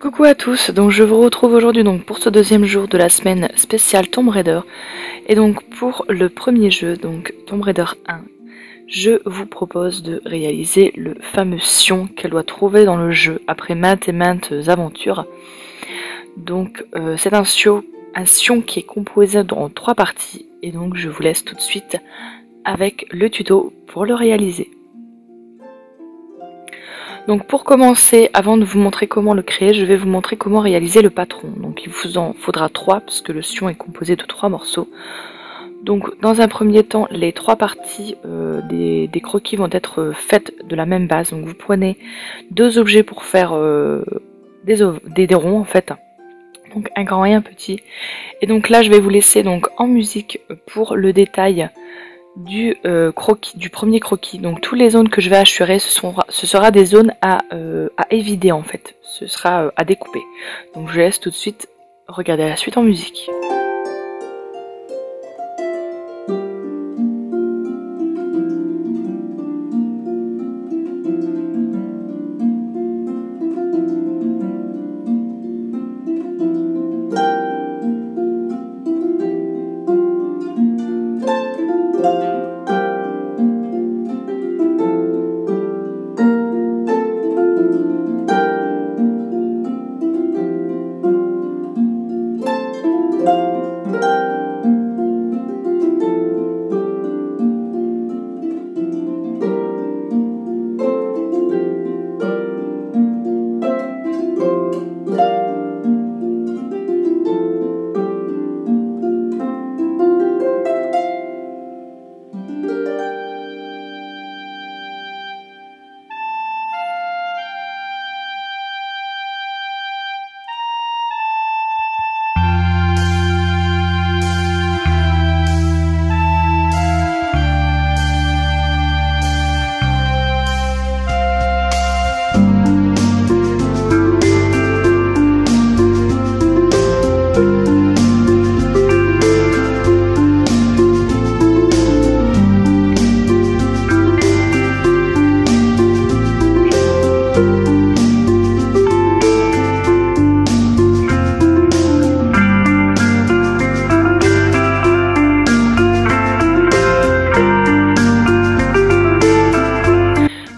Coucou à tous, donc je vous retrouve aujourd'hui donc pour ce deuxième jour de la semaine spéciale Tomb Raider. Et donc pour le premier jeu, donc Tomb Raider 1, je vous propose de réaliser le fameux Sion qu'elle doit trouver dans le jeu après maintes et maintes aventures. Donc c'est un Sion qui est composé en 3 parties et donc je vous laisse tout de suite avec le tuto pour le réaliser. Donc pour commencer, avant de vous montrer comment le créer, je vais vous montrer comment réaliser le patron. Donc il vous en faudra 3 puisque le Sion est composé de 3 morceaux. Donc dans un premier temps, les 3 parties des croquis vont être faites de la même base. Donc vous prenez 2 objets pour faire des ronds en fait. Donc un grand et un petit. Et donc là je vais vous laisser donc en musique pour le détail du premier croquis. Donc toutes les zones que je vais hachurer, ce sera des zones à évider en fait. Ce sera à découper. Donc je laisse tout de suite regarder la suite en musique.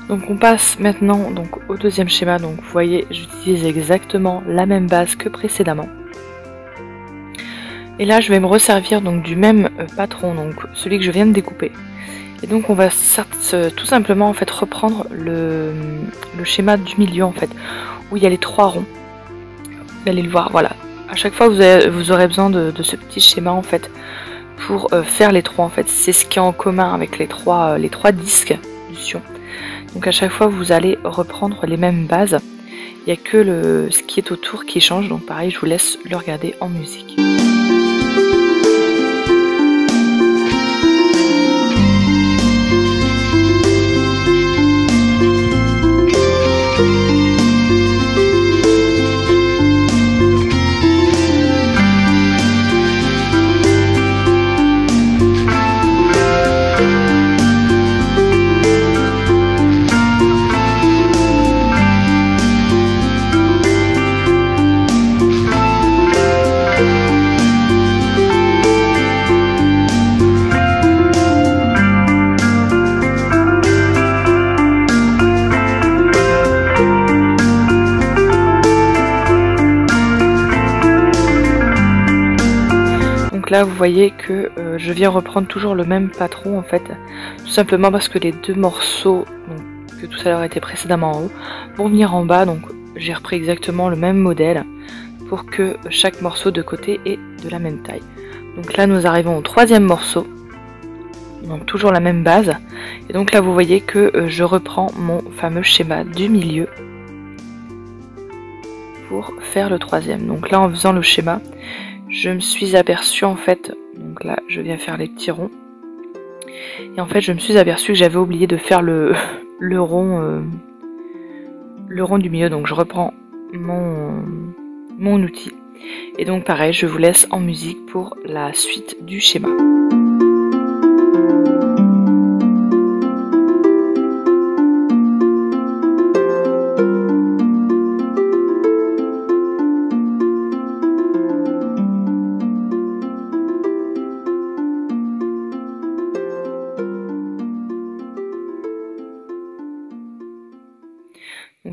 Donc on passe maintenant donc au deuxième schéma. Donc vous voyez, j'utilise exactement la même base que précédemment. Et là je vais me resservir donc du même patron, donc celui que je viens de découper. Et donc on va tout simplement en fait reprendre le schéma du milieu en fait, où il y a les 3 ronds. Vous allez le voir, voilà. À chaque fois vous aurez besoin de ce petit schéma en fait pour faire les 3 en fait. C'est ce qui est en commun avec les trois disques du Sion. Donc à chaque fois vous allez reprendre les mêmes bases. Il n'y a que ce qui est autour qui change. Donc pareil, je vous laisse le regarder en musique. Donc là vous voyez que je viens reprendre toujours le même patron en fait, tout simplement parce que les 2 morceaux donc, que tout à l'heure étaient précédemment en haut vont venir en bas. Donc j'ai repris exactement le même modèle pour que chaque morceau de côté est de la même taille. Donc là nous arrivons au 3e morceau, donc toujours la même base. Et donc là vous voyez que je reprends mon fameux schéma du milieu pour faire le 3e. Donc là en faisant le schéma, je me suis aperçue en fait, donc là je viens faire les petits ronds, et en fait je me suis aperçue que j'avais oublié de faire le rond du milieu. Donc je reprends mon outil, et donc pareil je vous laisse en musique pour la suite du schéma.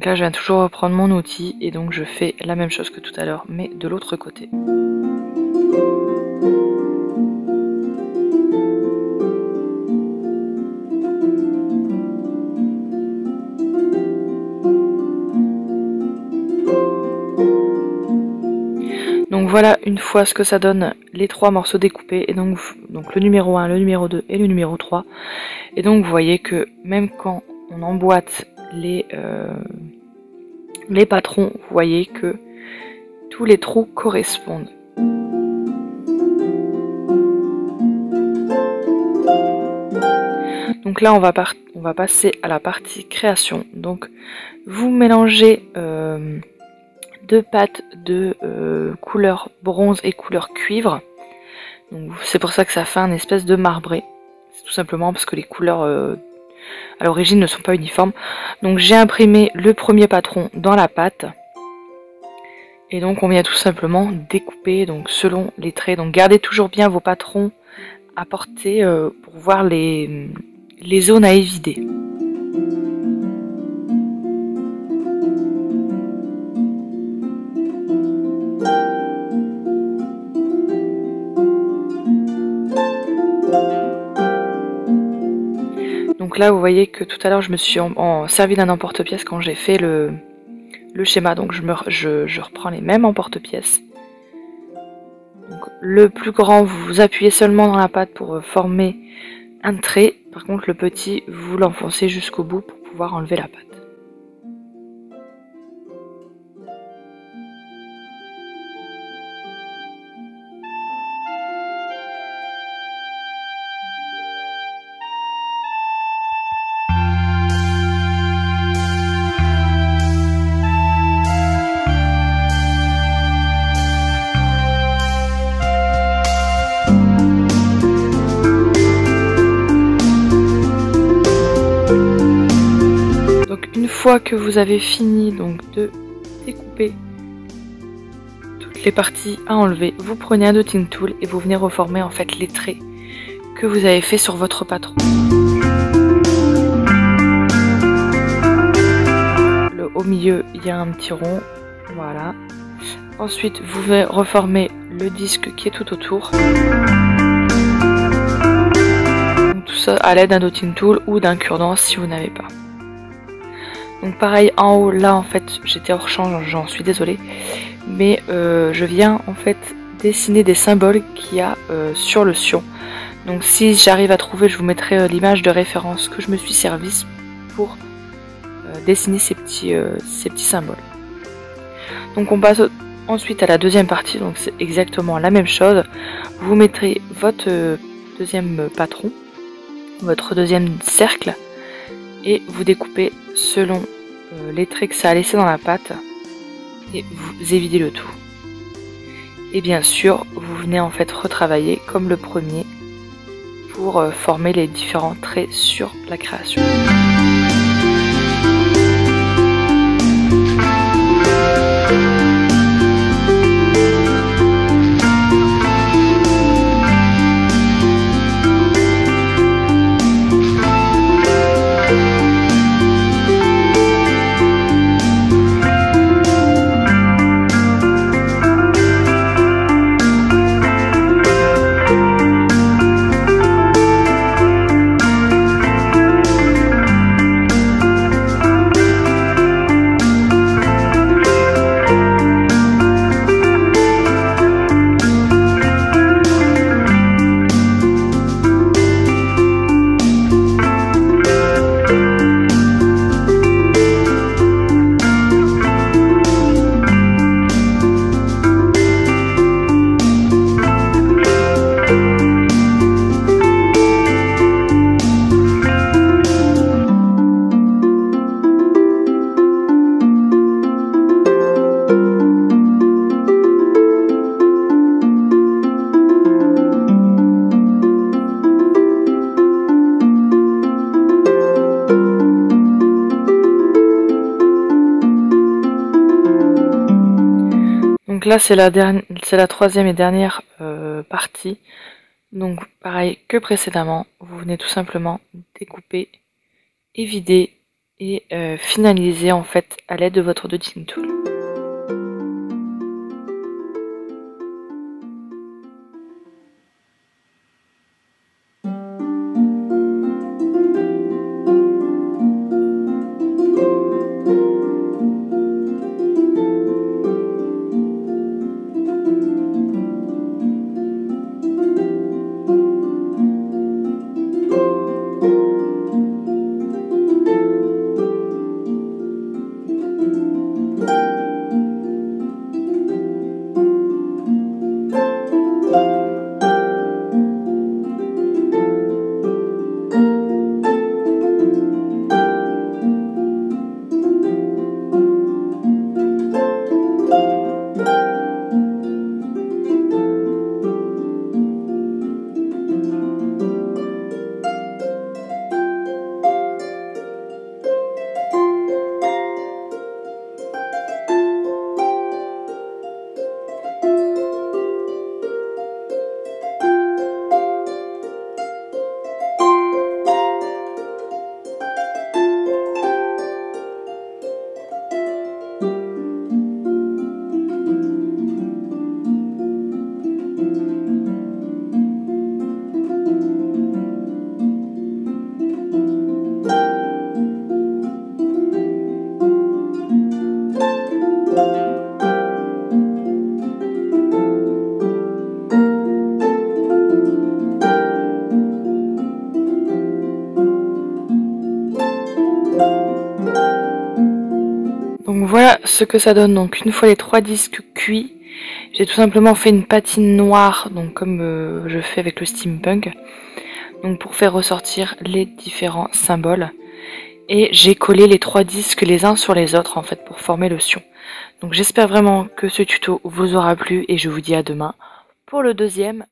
Donc là je viens toujours reprendre mon outil et donc je fais la même chose que tout à l'heure mais de l'autre côté. Donc voilà une fois ce que ça donne les 3 morceaux découpés et donc le numéro 1, le numéro 2 et le numéro 3. Et donc vous voyez que même quand on emboîte les patrons, vous voyez que tous les trous correspondent. Donc là on va passer à la partie création. Donc vous mélangez 2 pâtes de couleur bronze et couleur cuivre. C'est pour ça que ça fait un espèce de marbré. C'est tout simplement parce que les couleurs à l'origine ne sont pas uniformes. Donc j'ai imprimé le premier patron dans la pâte. Et donc on vient tout simplement découper donc selon les traits. Donc gardez toujours bien vos patrons à portée pour voir les zones à évider. Donc là vous voyez que tout à l'heure je me suis servi d'un emporte-pièce quand j'ai fait le schéma, donc je reprends les mêmes emporte-pièces. Le plus grand, vous appuyez seulement dans la pâte pour former un trait, par contre le petit, vous l'enfoncez jusqu'au bout pour pouvoir enlever la pâte. Une fois que vous avez fini donc de découper toutes les parties à enlever, vous prenez un dotting tool et vous venez reformer en fait les traits que vous avez fait sur votre patron. Au milieu il y a un petit rond, voilà. Ensuite vous venez reformer le disque qui est tout autour. Donc, tout ça à l'aide d'un dotting tool ou d'un cure-dent si vous n'avez pas. Donc pareil en haut, là en fait j'étais hors champ, j'en suis désolée, mais je viens en fait dessiner des symboles qu'il y a sur le sion. Donc si j'arrive à trouver, je vous mettrai l'image de référence que je me suis servie pour dessiner ces petits symboles. Donc on passe ensuite à la deuxième partie, donc c'est exactement la même chose. Vous mettrez votre deuxième patron, votre deuxième cercle, et vous découpez selon les traits que ça a laissé dans la pâte et vous évidez le tout. Et bien sûr, vous venez en fait retravailler comme le premier pour former les différents traits sur la création. Donc là c'est la troisième et dernière partie. Donc pareil que précédemment, vous venez tout simplement découper, évider et finaliser en fait à l'aide de votre dotting tool. Donc voilà ce que ça donne. Donc une fois les 3 disques cuits, j'ai tout simplement fait une patine noire, donc comme je fais avec le steampunk, donc pour faire ressortir les différents symboles. Et j'ai collé les 3 disques les uns sur les autres en fait pour former le sion. Donc j'espère vraiment que ce tuto vous aura plu et je vous dis à demain pour le deuxième.